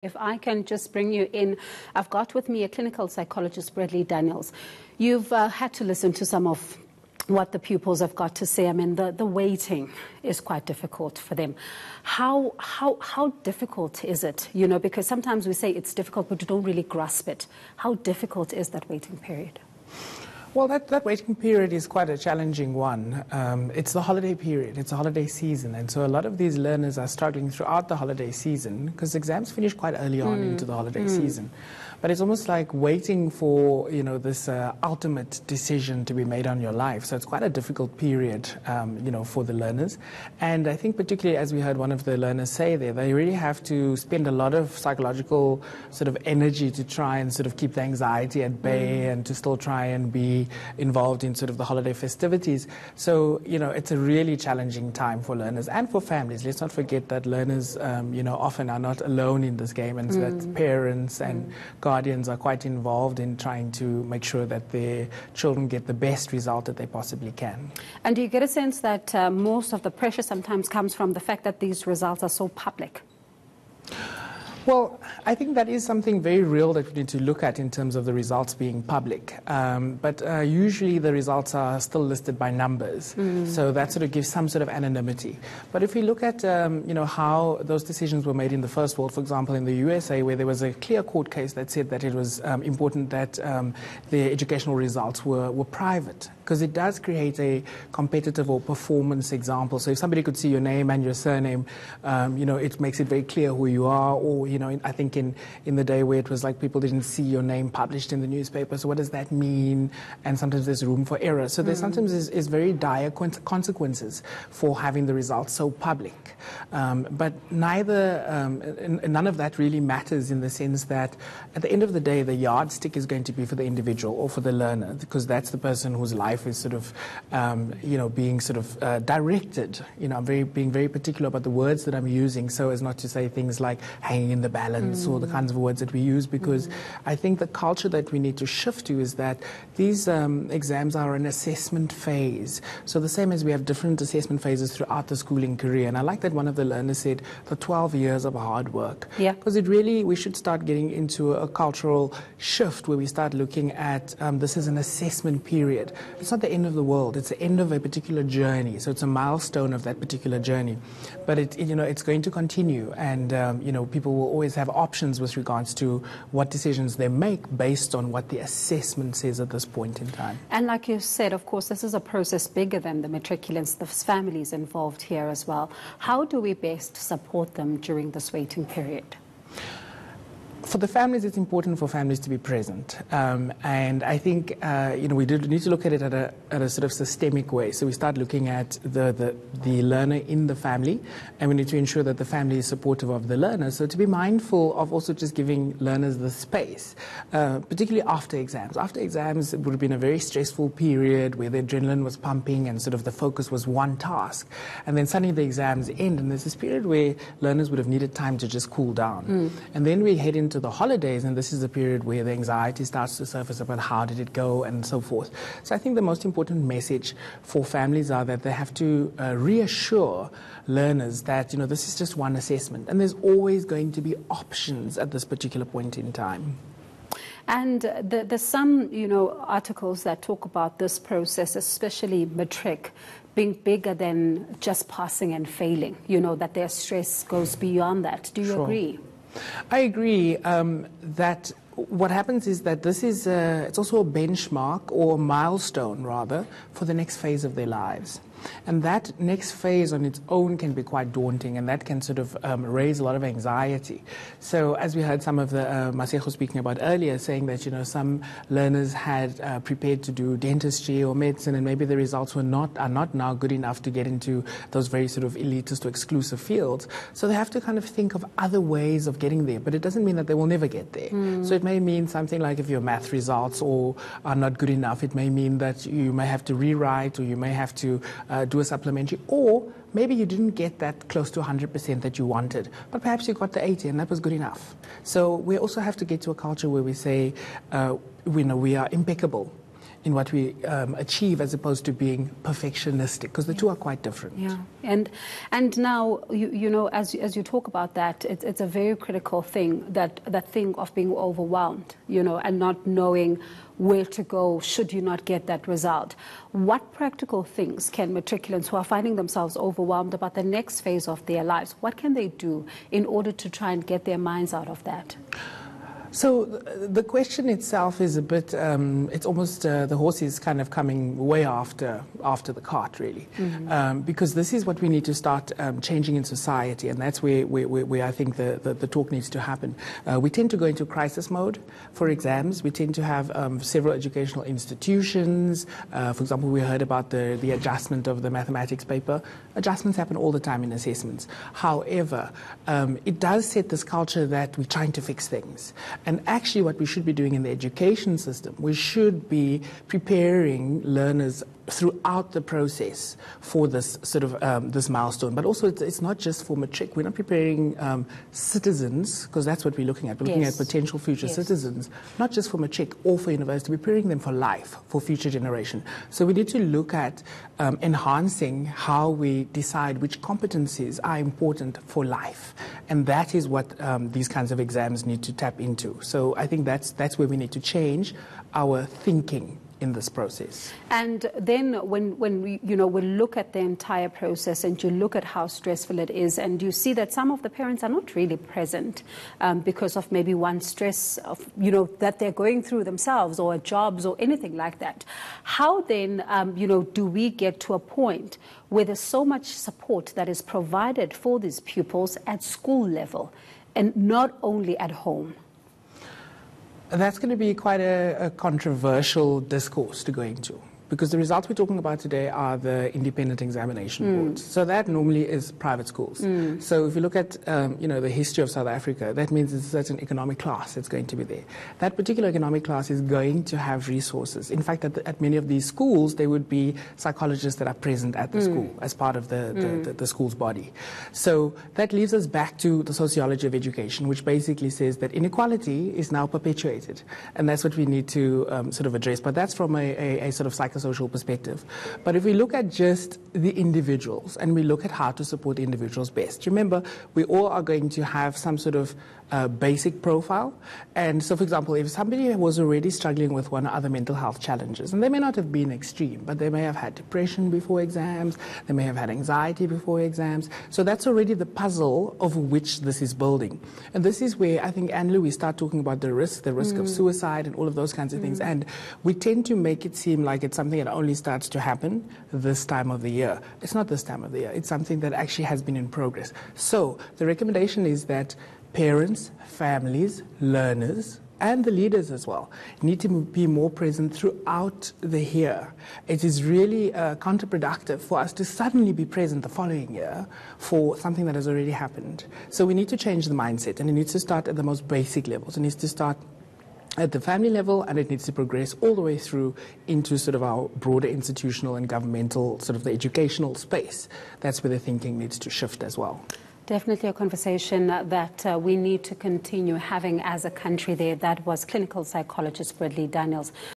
If I can just bring you in, I've got with me a clinical psychologist, Bradley Daniels. You've had to listen to some of what the pupils have got to say. I mean, the waiting is quite difficult for them. How difficult is it? You know, because sometimes we say it's difficult, but you don't really grasp it. How difficult is that waiting period? Well, that waiting period is quite a challenging one. It's the holiday period, it's a holiday season, and so a lot of these learners are struggling throughout the holiday season because exams finish quite early on into the holiday season. But it's almost like waiting for, you know, this ultimate decision to be made on your life. So it's quite a difficult period, you know, for the learners. And I think particularly, as we heard one of the learners say there, they really have to spend a lot of psychological sort of energy to try and sort of keep the anxiety at bay and to still try and be involved in sort of the holiday festivities. So, you know, it's a really challenging time for learners and for families. Let's not forget that learners, you know, often are not alone in this game, and so that parents and guardians are quite involved in trying to make sure that their children get the best result that they possibly can. And do you get a sense that most of the pressure sometimes comes from the fact that these results are so public? Well, I think that is something very real that we need to look at in terms of the results being public. But usually the results are still listed by numbers, so that sort of gives some sort of anonymity. But if we look at you know, how those decisions were made in the first world, for example, in the USA, where there was a clear court case that said that it was important that the educational results were private, because it does create a competitive or performance example. So if somebody could see your name and your surname, you know, it makes it very clear who you are. Or, you know, I think in the day where it was like people didn't see your name published in the newspaper, so what does that mean? And sometimes there's room for error. So there sometimes is very dire consequences for having the results so public. But none of that really matters, in the sense that at the end of the day, the yardstick is going to be for the individual or for the learner, because that's the person whose life is sort of, you know, being sort of directed. You know, I'm being very particular about the words that I'm using, so as not to say things like hanging in the balance or the kinds of words that we use, because I think the culture that we need to shift to is that these exams are an assessment phase. So the same as we have different assessment phases throughout the schooling career. And I like that one of the learners said the 12 years of hard work. Yeah. Because it really, we should start getting into a cultural shift where we start looking at this as an assessment period. It's not the end of the world. It's the end of a particular journey. So it's a milestone of that particular journey. But you know, it's going to continue, and you know, people will always have options with regards to what decisions they make based on what the assessment says at this point in time. And like you said, of course, this is a process bigger than the matriculants. The families involved here as well. How do we best support them during this waiting period? For the families, it's important for families to be present, and I think you know, we need to look at it at a sort of systemic way. So we start looking at the learner in the family, and we need to ensure that the family is supportive of the learner. So to be mindful of also just giving learners the space, particularly after exams. After exams, it would have been a very stressful period where the adrenaline was pumping and sort of the focus was one task, and then suddenly the exams end, and there's this period where learners would have needed time to just cool down, and then we head into the holidays, and this is the period where the anxiety starts to surface about how did it go and so forth. So I think the most important message for families are that they have to reassure learners that, you know, this is just one assessment, and there's always going to be options at this particular point in time. And there's some, you know, articles that talk about this process, especially Matric, being bigger than just passing and failing, you know, that their stress goes beyond that. Do you agree? I agree that what happens is that this is it's also a benchmark, or a milestone rather, for the next phase of their lives. And that next phase on its own can be quite daunting, and that can sort of raise a lot of anxiety. So as we heard some of the Masego speaking about earlier, saying that, you know, some learners had prepared to do dentistry or medicine, and maybe the results are not now good enough to get into those very sort of elitist or exclusive fields. So they have to kind of think of other ways of getting there, but it doesn't mean that they will never get there. So it may mean something like, if your math results are not good enough, it may mean that you may have to rewrite, or you may have to do a supplementary, or maybe you didn't get that close to 100% that you wanted, but perhaps you got the 80 and that was good enough. So we also have to get to a culture where we say, we are impeccable in what we achieve as opposed to being perfectionistic, because the two are quite different. Yeah, and now, you know, as you talk about that, it's a very critical thing, that thing of being overwhelmed, you know, and not knowing where to go should you not get that result. What practical things can matriculants who are finding themselves overwhelmed about the next phase of their lives, what can they do in order to try and get their minds out of that? So the question itself is a bit, it's almost the horse is kind of coming way after the cart, really. Because this is what we need to start changing in society, and that's where I think the talk needs to happen. We tend to go into crisis mode for exams. We tend to have several educational institutions. For example, we heard about the adjustment of the mathematics paper. Adjustments happen all the time in assessments. However, it does set this culture that we're trying to fix things. And actually what we should be doing in the education system, we should be preparing learners throughout the process for this sort of this milestone. But also it's not just for Matric. We're not preparing citizens, because that's what we're looking at. We're looking at potential future citizens, not just for Matric or for university. We're preparing them for life, for future generation. So we need to look at enhancing how we decide which competencies are important for life. And that is what these kinds of exams need to tap into. So I think that's where we need to change our thinking in this process. And then when we look at the entire process and you look at how stressful it is, and you see that some of the parents are not really present because of maybe one stress of, that they're going through themselves, or jobs or anything like that. How then, do we get to a point where there's so much support that is provided for these pupils at school level and not only at home? That's going to be quite a controversial discourse to go into, because the results we're talking about today are the independent examination boards. So that normally is private schools. So if you look at the history of South Africa, that means it's a certain economic class that's going to be there. That particular economic class is going to have resources. In fact, at many of these schools, there would be psychologists that are present at the school as part of the school's body. So that leads us back to the sociology of education, which basically says that inequality is now perpetuated. And that's what we need to sort of address. But that's from a sort of psychosocial perspective. But if we look at just the individuals and we look at how to support individuals best, remember, we all are going to have some sort of basic profile. And so, for example, if somebody was already struggling with one or other mental health challenges, and they may not have been extreme, but they may have had depression before exams, they may have had anxiety before exams. So that's already the puzzle of which this is building. And this is where I think, Anne-Lou, we start talking about the risk of suicide and all of those kinds of things. And we tend to make it seem like it's something that only starts to happen this time of the year. It's not this time of the year. It's something that actually has been in progress. So the recommendation is that parents, families, learners, and the leaders as well need to be more present throughout the year. It is really counterproductive for us to suddenly be present the following year for something that has already happened. So we need to change the mindset, and it needs to start at the most basic levels. It needs to start at the family level, and it needs to progress all the way through into sort of our broader institutional and governmental, sort of the educational space. That's where the thinking needs to shift as well. Definitely a conversation that we need to continue having as a country there. That was clinical psychologist Bradley Daniels.